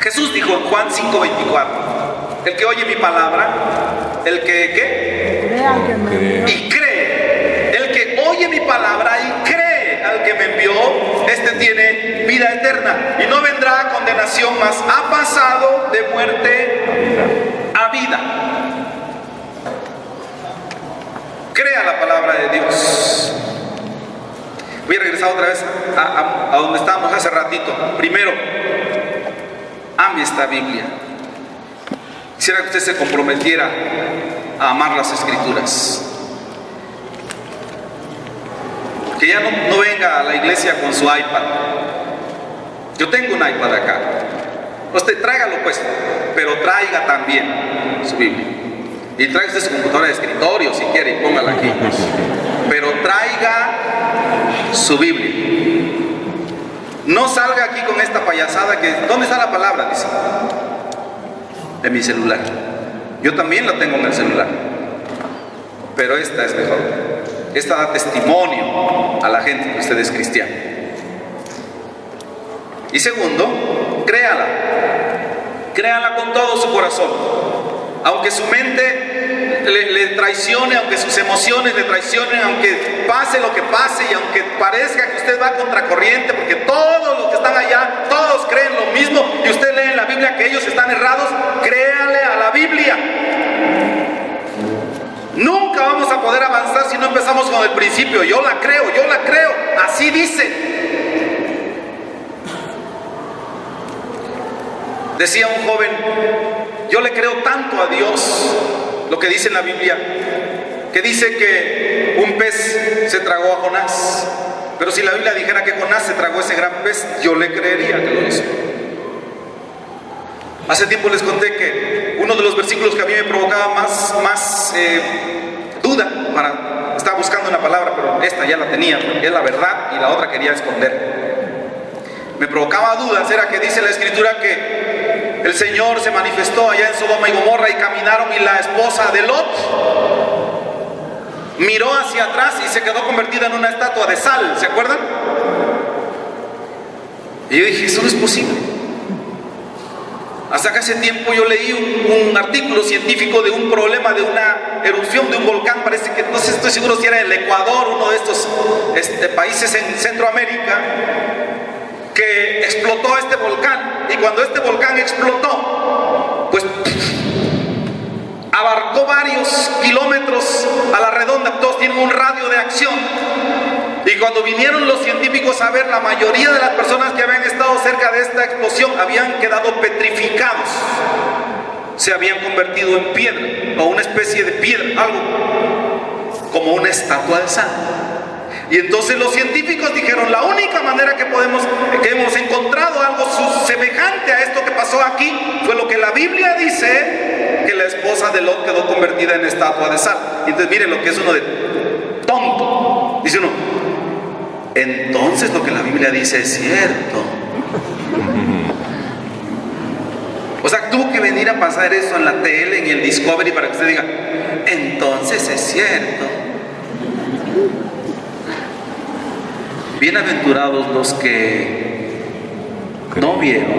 Jesús dijo en Juan 5:24: el que oye mi palabra, el que ¿qué? Y cree. El que oye mi palabra y cree al que me envió, este tiene vida eterna y no vendrá a condenación, mas ha pasado de muerte a vida. Crea la palabra de Dios. Voy a regresar otra vez a donde estábamos hace ratito. Primero, ame esta Biblia. Quisiera que usted se comprometiera a amar las escrituras. Que ya no venga a la iglesia con su iPad. Yo tengo un iPad acá. Usted tráigalo pues, pero traiga también su Biblia. Y traiga usted su computadora de escritorio si quiere y póngala aquí. Pero traiga su Biblia. No salga aquí con esta payasada que... ¿dónde está la palabra? Dice. En mi celular. Yo también la tengo en el celular, pero esta es mejor. Esta da testimonio a la gente que usted es cristiano. Y segundo, créala. Créala con todo su corazón. Aunque su mente le traicione, aunque sus emociones le traicionen, aunque pase lo que pase y aunque parezca que usted va contracorriente, porque todos los que están allá, todos creen lo mismo y usted lee en la Biblia que ellos están errados, créale a la Biblia. Nunca vamos a poder avanzar si no empezamos con el principio. Yo la creo, así dice. Decía un joven, yo le creo tanto a Dios, lo que dice en la Biblia, que dice que un pez se tragó a Jonás, pero si la Biblia dijera que Jonás se tragó ese gran pez, yo le creería que lo hizo. Hace tiempo les conté que uno de los versículos que a mí me provocaba más duda, estaba buscando una palabra, pero esta ya la tenía, porque es la verdad y la otra quería esconder. Me provocaba dudas, era que dice la Escritura que el Señor se manifestó allá en Sodoma y Gomorra y caminaron, y la esposa de Lot miró hacia atrás y se quedó convertida en una estatua de sal, ¿se acuerdan? Y yo dije, eso no es posible. Hasta que hace tiempo yo leí un artículo científico de un problema de una erupción de un volcán, parece que, no sé, estoy seguro si era el Ecuador, uno de estos países en Centroamérica, que explotó este volcán, y cuando este volcán explotó, pues abarcó varios kilómetros a la redonda, todos tienen un radio de acción, y cuando vinieron los científicos a ver, la mayoría de las personas que habían estado cerca de esta explosión habían quedado petrificados, se habían convertido en piedra, o una especie de piedra, algo como una estatua de sal. Y entonces los científicos dijeron, la única manera que hemos encontrado algo semejante a esto que pasó aquí, fue lo que la Biblia dice, que la esposa de Lot quedó convertida en estatua de sal. Y entonces miren lo que es uno de tonto. Dice uno, entonces lo que la Biblia dice es cierto. O sea, tuvo que venir a pasar eso en la tele, en el Discovery, para que usted diga, entonces es cierto. Bienaventurados los que no vieron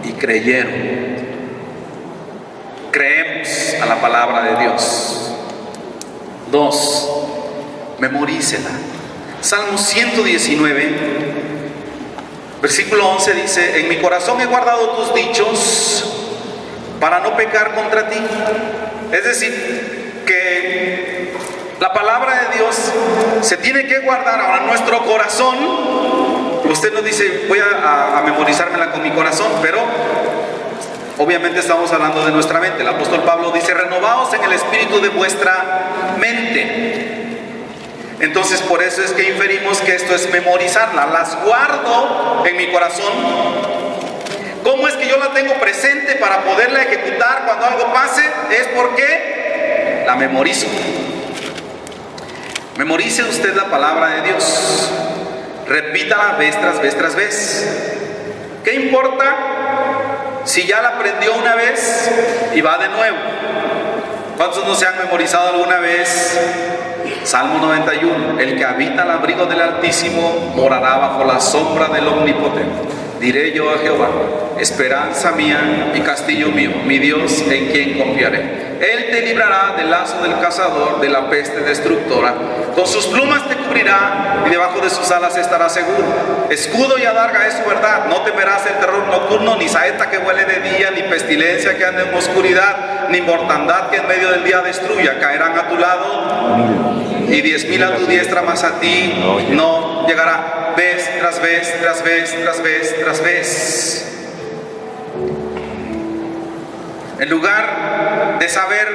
y creyeron. Creemos a la palabra de Dios. 2. Memorícela. Salmo 119, versículo 11 dice, en mi corazón he guardado tus dichos para no pecar contra ti. Es decir, que la palabra de Dios se tiene que guardar ahora en nuestro corazón. Usted nos dice, voy a memorizármela con mi corazón, pero obviamente estamos hablando de nuestra mente. El apóstol Pablo dice, renovaos en el espíritu de vuestra mente. Entonces por eso es que inferimos que esto es memorizarla. Las guardo en mi corazón. ¿Cómo es que yo la tengo presente para poderla ejecutar cuando algo pase? Es porque la memorizo. Memorice usted la palabra de Dios. Repítala vez tras vez tras vez. ¿Qué importa si ya la aprendió una vez y va de nuevo? ¿Cuántos no se han memorizado alguna vez? Salmo 91, el que habita al abrigo del Altísimo morará bajo la sombra del Omnipotente. Diré yo a Jehová, esperanza mía y castillo mío, mi Dios en quien confiaré. Él te librará del lazo del cazador, de la peste destructora. Con sus plumas te cubrirá y debajo de sus alas estarás seguro. Escudo y adarga es su verdad. No temerás el terror nocturno, ni saeta que huele de día, ni pestilencia que ande en oscuridad, ni mortandad que en medio del día destruya. Caerán a tu lado y 10,000 a tu diestra, mas a ti no llegará. Vez tras vez, tras vez, tras vez, tras vez. En lugar de saber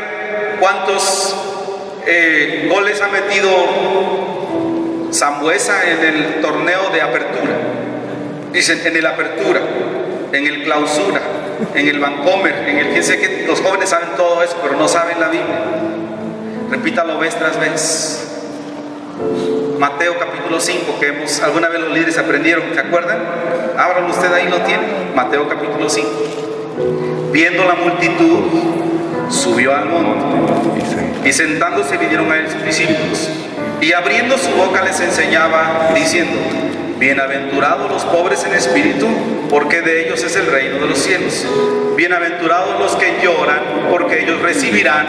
cuántos goles ha metido Sambuesa en el torneo de apertura, dicen en el apertura, en el clausura, en el Vancomer, en el quien sé que los jóvenes saben todo eso, pero no saben la Biblia. Repítalo vez tras vez. Mateo capítulo 5, que alguna vez los líderes aprendieron, ¿se acuerdan? Ábralo usted, ahí lo tiene. Mateo capítulo 5. Viendo la multitud, subió al monte, y sentándose vinieron a él sus discípulos, y abriendo su boca les enseñaba, diciendo, Bienaventurados los pobres en espíritu, porque de ellos es el reino de los cielos. Bienaventurados los que lloran, porque ellos recibirán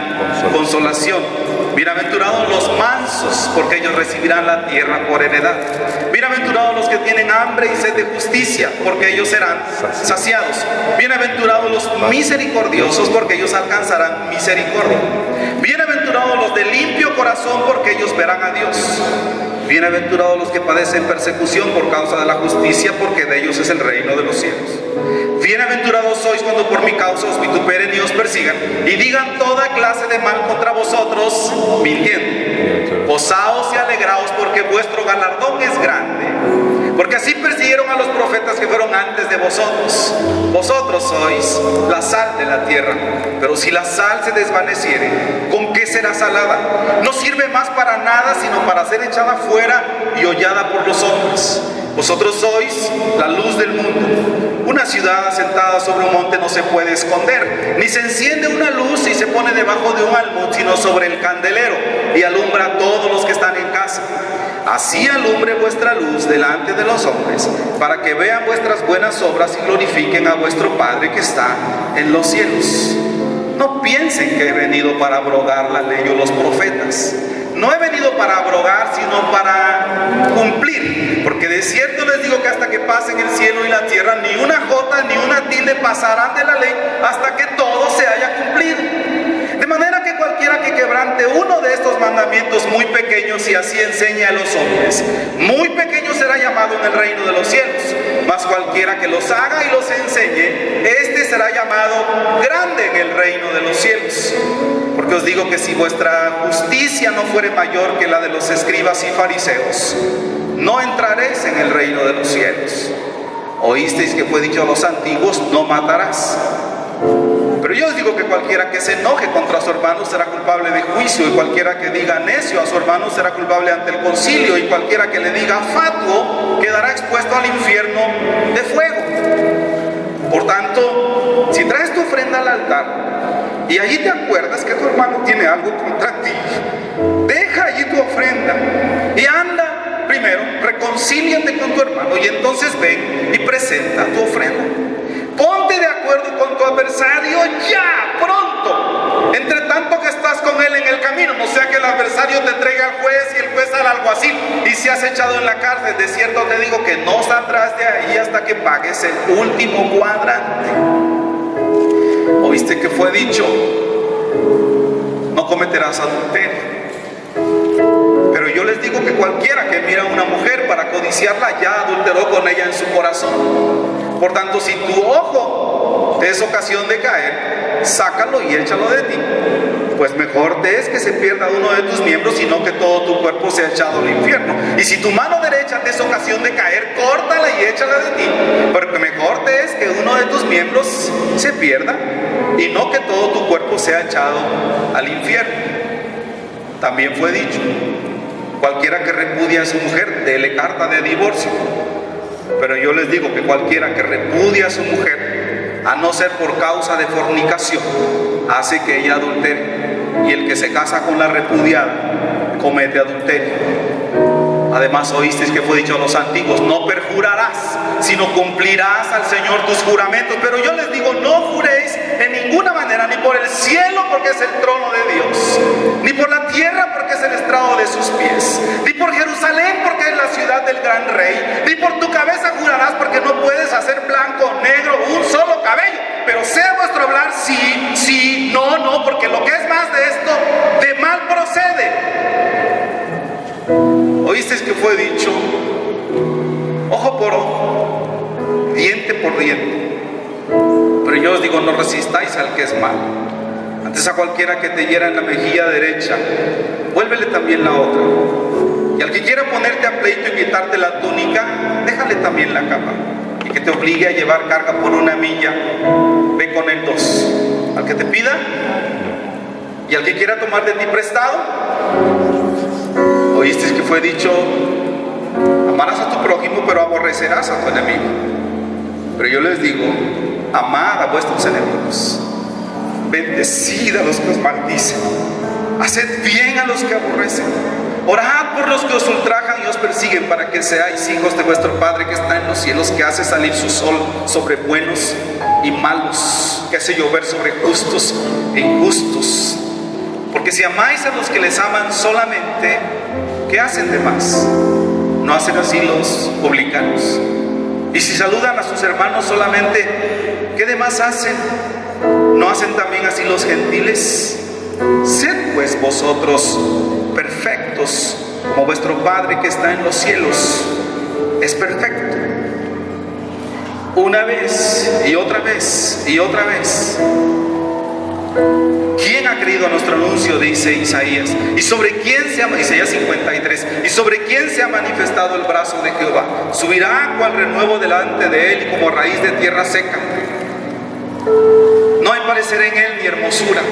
consolación. Bienaventurados los mansos, porque ellos recibirán la tierra por heredad. Bienaventurados los que tienen hambre y sed de justicia, porque ellos serán saciados. Bienaventurados los misericordiosos, porque ellos alcanzarán misericordia. Bienaventurados los de limpio corazón, porque ellos verán a Dios. Bienaventurados los que padecen persecución por causa de la justicia, porque de ellos es el reino de los cielos. Bienaventurados sois cuando por mi causa os vituperen y os persigan, y digan toda clase de mal contra vosotros, mintiendo. Gozaos y alegraos, porque vuestro galardón es grande. Porque así persiguieron a los profetas que fueron antes de vosotros. Vosotros sois la sal de la tierra. Pero si la sal se desvaneciere, ¿con qué será salada? No sirve más para nada, sino para ser echada fuera y hollada por los hombres. Vosotros sois la luz del mundo. Una ciudad asentada sobre un monte no se puede esconder, ni se enciende una luz y se pone debajo de un almud, sino sobre el candelero, y alumbra a todos los que están en casa. Así alumbre vuestra luz delante de los hombres, para que vean vuestras buenas obras y glorifiquen a vuestro Padre que está en los cielos. No piensen que he venido para abrogar la ley o los profetas. No he venido para abrogar, sino para cumplir. Porque de cierto les digo que hasta que pasen el cielo y la tierra, ni una jota ni una tilde pasarán de la ley hasta que todo se haya cumplido. De manera que cualquiera que quebrante uno de estos mandamientos muy pequeños y así enseñe a los hombres, muy pequeño será llamado en el reino de los cielos. Mas cualquiera que los haga y los enseñe, este será llamado grande en el reino de los cielos. Porque os digo que si vuestra justicia no fuere mayor que la de los escribas y fariseos, no entraréis en el reino de los cielos. Oísteis que fue dicho a los antiguos: no matarás. Pero yo os digo que cualquiera que se enoje contra su hermano será culpable de juicio, y cualquiera que diga necio a su hermano será culpable ante el concilio, y cualquiera que le diga fatuo quedará expuesto al infierno de fuego. Por tanto, si traes tu ofrenda al altar y allí te acuerdas que tu hermano tiene algo contra ti, deja allí tu ofrenda y anda primero, reconcíliate con tu hermano, y entonces ven y presenta tu ofrenda. Ponte de acuerdo con tu adversario ya, pronto, entre tanto que estás con él en el camino, no sea que el adversario te entregue al juez y el juez al alguacil y seas echado en la cárcel. De cierto te digo que no saldrás de ahí hasta que pagues el último cuadrante. ¿Oíste que fue dicho? No cometerás adulterio. Pero yo les digo que cualquiera que mira a una mujer para codiciarla ya adulteró con ella en su corazón. Por tanto, si tu ojo te es ocasión de caer, sácalo y échalo de ti. Pues mejor te es que se pierda uno de tus miembros, sino que todo tu cuerpo sea echado al infierno. Y si tu mano derecha te es ocasión de caer, córtala y échala de ti. Porque mejor te es que uno de tus miembros se pierda, y no que todo tu cuerpo sea echado al infierno. También fue dicho: cualquiera que repudia a su mujer, dele carta de divorcio. Pero yo les digo que cualquiera que repudia a su mujer, a no ser por causa de fornicación, hace que ella adultere. Y el que se casa con la repudiada comete adulterio. Además, oísteis que fue dicho a los antiguos: no perjurarás, sino cumplirás al Señor tus juramentos. Pero yo les digo: no juréis en ninguna manera, ni por el cielo, porque es el trono de Dios, ni por la tierra, porque es el estrado de sus pies, ni por Jerusalén, porque es la ciudad del gran rey, ni por tu cabeza jurarás, porque no puedes hacer blanco o negro un solo cabello. Pero sea vuestro hablar sí, sí, no, no, porque lo que es más de esto, de mal procede. ¿Oísteis que fue dicho? Ojo por ojo, diente por diente. Pero yo os digo: no resistáis al que es malo. Antes a cualquiera que te hiera en la mejilla derecha, vuélvele también la otra. Y al que quiera ponerte a pleito y quitarte la túnica, déjale también la capa. Y que te obligue a llevar carga por 1 milla, ve con él 2. Al que te pida, y al que quiera tomar de ti prestado, oísteis que fue dicho: amarás a tu prójimo, pero aborrecerás a tu enemigo. Pero yo les digo: amad a vuestros enemigos, bendecid a los que os maldicen, haced bien a los que aborrecen, Orad por los que os ultrajan y os persiguen, para que seáis hijos de vuestro Padre que está en los cielos, que hace salir su sol sobre buenos y malos, que hace llover sobre justos e injustos. Porque si amáis a los que les aman solamente, ¿qué hacen de más? ¿No hacen así los publicanos? Y si saludan a sus hermanos solamente, ¿qué de más hacen? ¿No hacen también así los gentiles? Sed pues vosotros perfectos, como vuestro Padre que está en los cielos es perfecto. Una vez y otra vez y otra vez. ¿Quién ha creído a nuestro anuncio? Dice Isaías. ¿Y sobre quién Isaías 53? ¿Y sobre quién se ha manifestado el brazo de Jehová? Subirá cual renuevo delante de él, y como raíz de tierra seca. No hay parecer en él ni hermosura.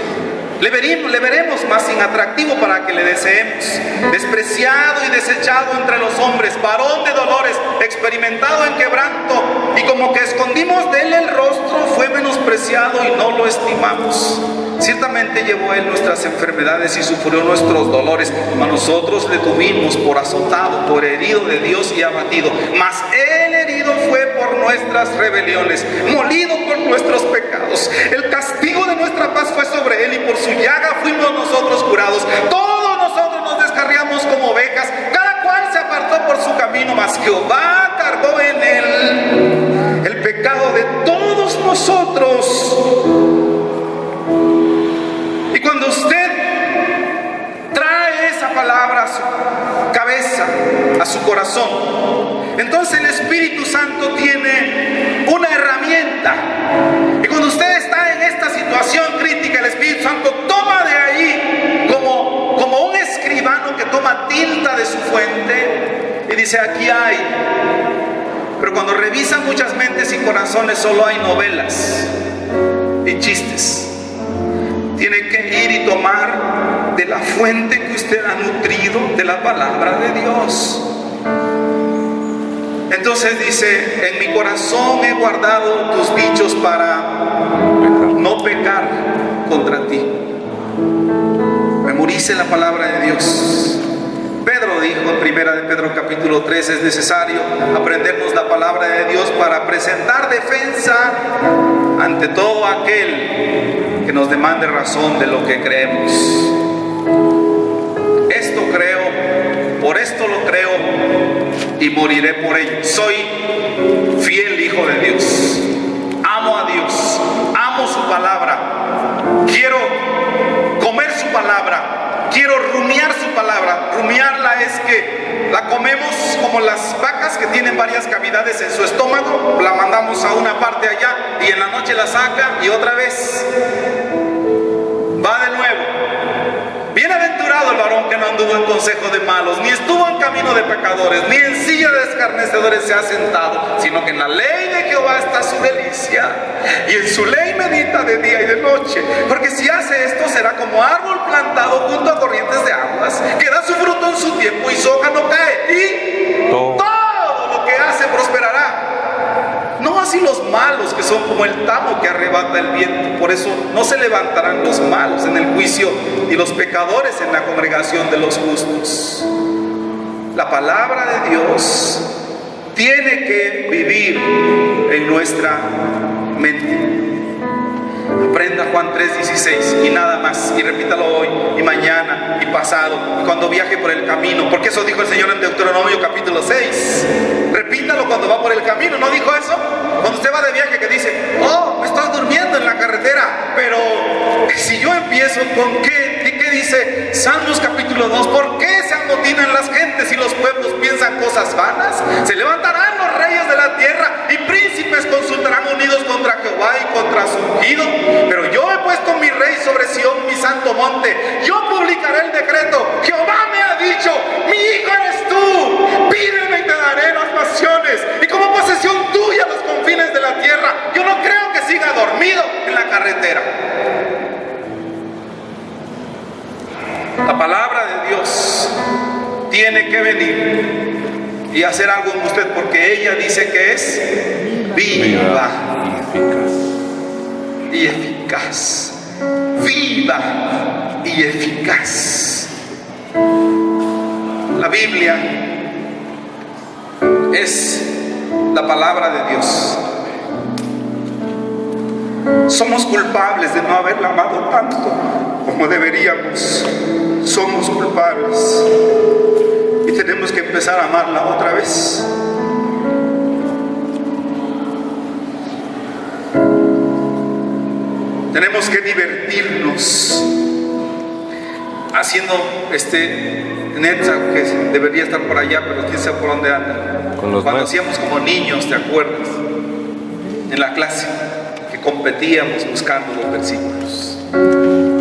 Le veremos más sin atractivo para que le deseemos. Despreciado y desechado entre los hombres, varón de dolores, experimentado en quebranto, y como que escondimos de él el rostro, fue menospreciado y no lo estimamos. Ciertamente llevó él nuestras enfermedades y sufrió nuestros dolores, mas nosotros le tuvimos por azotado, por herido de Dios y abatido. Mas él herido fue por nuestras rebeliones, molido por nuestros pecados. El castigo de nuestra paz fue sobre él, y por su llaga fuimos nosotros curados. Todos nosotros nos descarriamos como ovejas, cada cual se apartó por su camino, mas Jehová cargó en él el pecado de todos nosotros. Y cuando usted trae esa palabra a su cabeza, a su corazón, entonces el Espíritu Santo tiene una herramienta. Y cuando usted está en esta situación crítica, el Espíritu Santo toma de ahí como un escribano que toma tinta de su fuente y dice: aquí hay. Pero cuando revisa muchas mentes y corazones, solo hay novelas y chistes. Tiene que ir y tomar de la fuente que usted ha nutrido, de la palabra de Dios. Entonces dice: en mi corazón he guardado tus dichos para no pecar contra ti. Memorice la palabra de Dios. Pedro dijo en 1 de Pedro capítulo 3: es necesario aprendernos la palabra de Dios para presentar defensa ante todo aquel que nos demande razón de lo que creemos. Esto creo, por esto lo creo y moriré por ello. Soy fiel hijo de Dios. Amo a Dios, amo su palabra. Quiero comer su palabra, quiero rumiar su palabra. Rumiarla es que la comemos como las vacas que tienen varias cavidades en su estómago. La mandamos a una parte allá y en la noche la saca y otra vez va de nuevo. Bienaventurado el varón que no anduvo en consejo de malos, ni estuvo en camino de pecadores, ni en silla de escarnecedores se ha sentado, sino que en la ley de Jehová está su delicia, y en su ley medita de día y de noche. Porque si hace esto, será como árbol plantado junto a corrientes de aguas, que da su fruto en su tiempo y su hoja no cae, y todo lo que hace prosperará. No así los malos, que son como el tamo que arrebata el viento. Por eso no se levantarán los malos en el juicio, y los pecadores en la congregación de los justos. La palabra de Dios tiene que vivir en nuestra mente. Aprenda Juan 3:16 y nada más, y repítalo hoy y mañana y pasado y cuando viaje por el camino, porque eso dijo el Señor en Deuteronomio capítulo 6. Repítalo cuando va por el camino. ¿No dijo eso? Cuando usted va de viaje, que dice: oh, me estoy durmiendo en la carretera. Pero si yo empiezo con ¿qué dice Salmos capítulo 2? ¿Por qué se amotinan las gentes y los pueblos piensan cosas vanas? Se levantarán los reyes de la tierra y príncipes consultarán unidos contra Jehová y contra su ungido. Pero yo he puesto mi rey sobre Sión, mi santo monte. Yo publicaré el decreto. Jehová me ha dicho: mi hijo eres tú, pídeme y te daré las naciones, y como posesión tuya los confines de la tierra. Yo no creo que siga dormido en la carretera. La palabra de Dios tiene que venir y hacer algo en usted, porque ella dice que es viva y eficaz. Viva y eficaz. La Biblia es la palabra de Dios. Somos culpables de no haberla amado tanto como deberíamos. Somos culpables y tenemos que empezar a amarla otra vez. Tenemos que divertirnos haciendo Netza, que debería estar por allá, pero quién sabe por dónde anda. Cuando hacíamos como niños, ¿te acuerdas? En la clase, que competíamos buscando los versículos.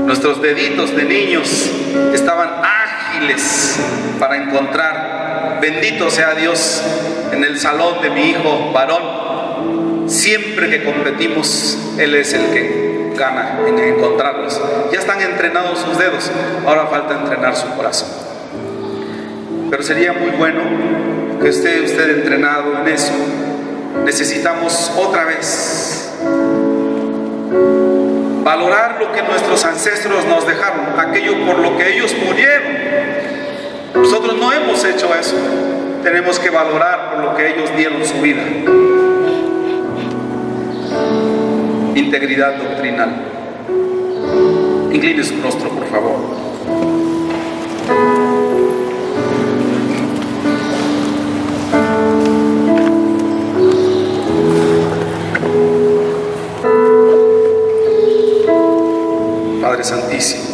Nuestros deditos de niños estaban ágiles para encontrar. Bendito sea Dios, en el salón de mi hijo varón, siempre que competimos, él es el que gana en encontrarlos. Ya están entrenados sus dedos, ahora falta entrenar su corazón. Pero sería muy bueno que esté usted entrenado en eso. Necesitamos otra vez valorar lo que nuestros ancestros nos dejaron, aquello por lo que ellos murieron. Nosotros no hemos hecho eso. Tenemos que valorar por lo que ellos dieron su vida. Integridad doctrinal. Incline su rostro, por favor. Padre Santísimo,